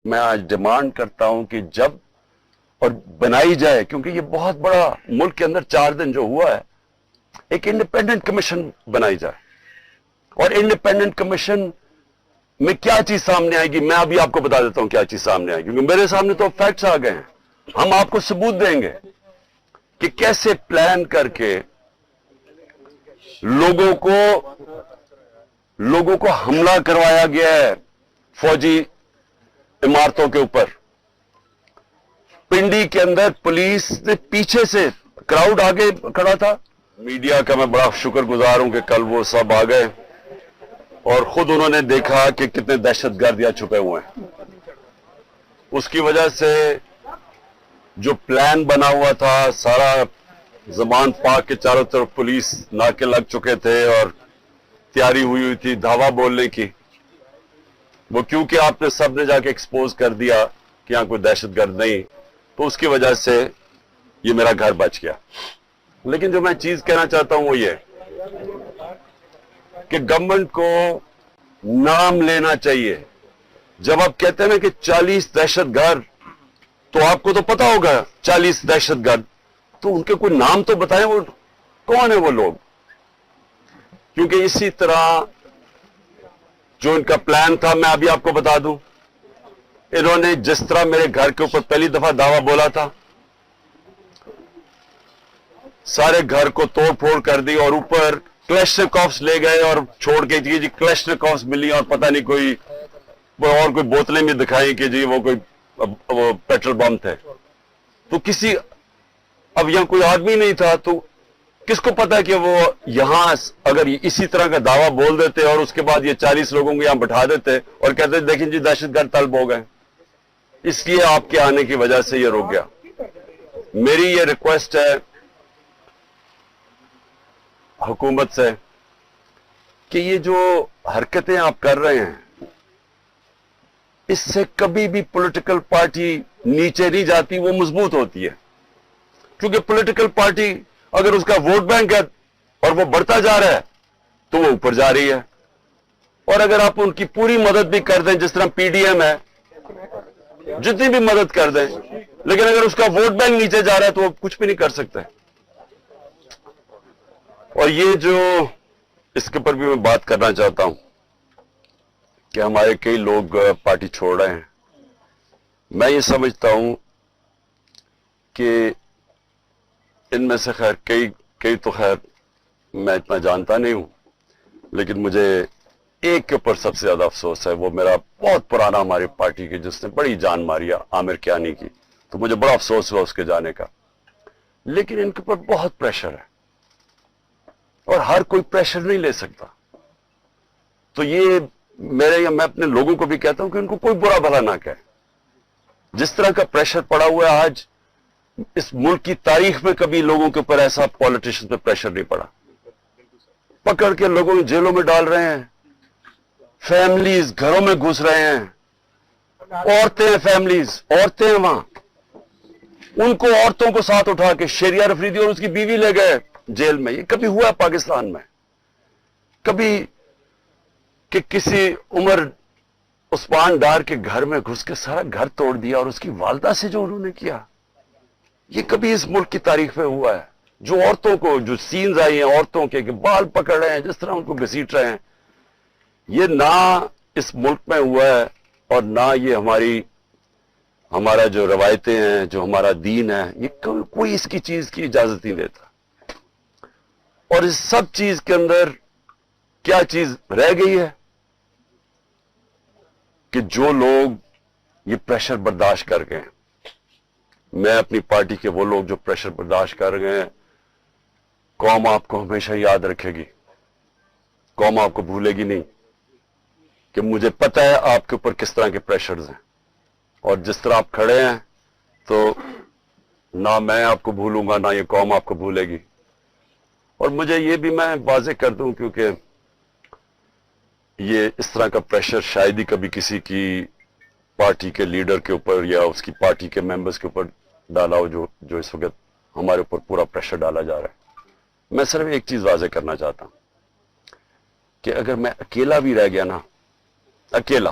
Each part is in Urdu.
میں آج ڈیمانڈ کرتا ہوں کہ جب اور بنائی جائے، کیونکہ یہ بہت بڑا ملک کے اندر 4 دن جو ہوا ہے، ایک انڈیپینڈنٹ کمیشن بنائی جائے. اور انڈیپینڈنٹ کمیشن میں کیا چیز سامنے آئے گی، میں ابھی آپ کو بتا دیتا ہوں کیا چیز سامنے آئے گی، کیونکہ میرے سامنے تو فیکٹس آ گئے ہیں. ہم آپ کو ثبوت دیں گے کہ کیسے پلان کر کے لوگوں کو حملہ کروایا گیا ہے فوجی عمارتوں کے اوپر. پنڈی کے اندر پولیس نے پیچھے سے، کراؤڈ آگے کھڑا تھا. میڈیا کا میں بڑا شکر گزار ہوں کہ کل وہ سب آ گئے اور خود انہوں نے دیکھا کہ کتنے دہشت گرد یہاں چھپے ہوئے ہیں. اس کی وجہ سے جو پلان بنا ہوا تھا، سارا زمان پاک کے چاروں طرف پولیس ناکے لگ چکے تھے اور تیاری ہوئی تھی دھاوا بولنے کی. وہ کیونکہ آپ نے سب نے جا کے ایکسپوز کر دیا کہ یہاں کوئی دہشت گرد نہیں، تو اس کی وجہ سے یہ میرا گھر بچ گیا. لیکن جو میں چیز کہنا چاہتا ہوں وہ یہ کہ گورنمنٹ کو نام لینا چاہیے. جب آپ کہتے ہیں نا کہ 40 دہشت گرد، تو آپ کو تو پتا ہوگا 40 دہشت گرد، تو ان کے کوئی نام تو بتائیں، وہ کون ہیں وہ لوگ. کیونکہ اسی طرح جو ان کا پلان تھا، میں ابھی آپ کو بتا دوں، انہوں نے جس طرح میرے گھر کے اوپر پہلی دفعہ دعویٰ بولا تھا، سارے گھر کو توڑ پھوڑ کر دی اور اوپر کلیشنکوفس لے گئے اور چھوڑ کے جی کلیشنکوفس ملی اور پتہ نہیں کوئی اور کوئی بوتلیں بھی دکھائیں کہ جی وہ پیٹرول بم تھے. تو اب یہاں کوئی آدمی نہیں تھا، تو کس کو پتا کہ وہ یہاں اگر اسی طرح کا دعویٰ بول دیتے اور اس کے بعد یہ 40 لوگوں کو یہاں بٹھا دیتے اور کہتے دیکھیں جی دہشت گرد طلب ہو گئے. اس لیے آپ کے آنے کی وجہ سے یہ رک گیا. میری یہ ریکویسٹ ہے حکومت سے کہ یہ جو حرکتیں آپ کر رہے ہیں، اس سے کبھی بھی پولیٹیکل پارٹی نیچے نہیں جاتی، وہ مضبوط ہوتی ہے. کیونکہ پولیٹیکل پارٹی اگر اس کا ووٹ بینک ہے اور وہ بڑھتا جا رہا ہے تو وہ اوپر جا رہی ہے. اور اگر آپ ان کی پوری مدد بھی کر دیں، جس طرح پی ڈی ایم ہے، جتنی بھی مدد کر دیں، لیکن اگر اس کا ووٹ بینک نیچے جا رہا ہے تو وہ کچھ بھی نہیں کر سکتے. اور یہ جو اس کے اوپر بھی میں بات کرنا چاہتا ہوں کہ ہمارے کئی لوگ پارٹی چھوڑ رہے ہیں. میں یہ سمجھتا ہوں کہ ان میں سے خیر کئی تو خیر میں اتنا جانتا نہیں ہوں، لیکن مجھے ایک کے اوپر سب سے زیادہ افسوس ہے. وہ میرا بہت پرانا ہماری پارٹی کی، جس نے بڑی جان ماری ہے، عامر کیانی کی. تو مجھے بڑا افسوس ہوا اس کے جانے کا. لیکن ان کے اوپر بہت پریشر ہے اور ہر کوئی پریشر نہیں لے سکتا. تو یہ میں اپنے لوگوں کو بھی کہتا ہوں کہ ان کو کوئی برا بھلا نہ کہے. جس طرح کا پریشر پڑا ہوا ہے آج، اس ملک کی تاریخ میں کبھی لوگوں کے اوپر ایسا پولیٹیشن پہ پریشر نہیں پڑا. پکڑ کے لوگوں کو جیلوں میں ڈال رہے ہیں، فیملیز گھروں میں گھس رہے ہیں، عورتیں فیملیز عورتیں وہاں، ان کو عورتوں کو ساتھ اٹھا کے شیریہ رفریدی اور اس کی بیوی لے گئے جیل میں. یہ کبھی ہوا پاکستان میں؟ کبھی کہ کسی عمر عثمان ڈار کے گھر میں گھس کے سارا گھر توڑ دیا اور اس کی والدہ سے جو انہوں نے کیا، یہ کبھی اس ملک کی تاریخ میں ہوا ہے؟ جو عورتوں کو، جو سینز آئی ہیں عورتوں کے کہ بال پکڑ رہے ہیں، جس طرح ان کو گھسیٹ رہے ہیں، یہ نہ اس ملک میں ہوا ہے اور نہ یہ ہمارا جو روایتیں ہیں، جو ہمارا دین ہے، یہ کوئی اس کی چیز کی اجازت نہیں دیتا. اور اس سب چیز کے اندر کیا چیز رہ گئی ہے کہ جو لوگ یہ پریشر برداشت کر گئے ہیں، میں اپنی پارٹی کے وہ لوگ جو پریشر برداشت کر گئے ہیں، قوم آپ کو ہمیشہ یاد رکھے گی. قوم آپ کو بھولے گی نہیں، کہ مجھے پتہ ہے آپ کے اوپر کس طرح کے پریشرز ہیں. اور جس طرح آپ کھڑے ہیں تو نہ میں آپ کو بھولوں گا، نہ یہ قوم آپ کو بھولے گی. اور مجھے یہ بھی میں واضح کر دوں، کیونکہ یہ اس طرح کا پریشر شاید ہی کبھی کسی کی پارٹی کے لیڈر کے اوپر یا اس کی پارٹی کے ممبرز کے اوپر ڈالا ہو، جو اس وقت ہمارے اوپر پورا پریشر ڈالا جا رہا ہے. میں صرف ایک چیز واضح کرنا چاہتا ہوں کہ اگر میں اکیلا بھی رہ گیا نا، اکیلا،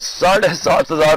7,500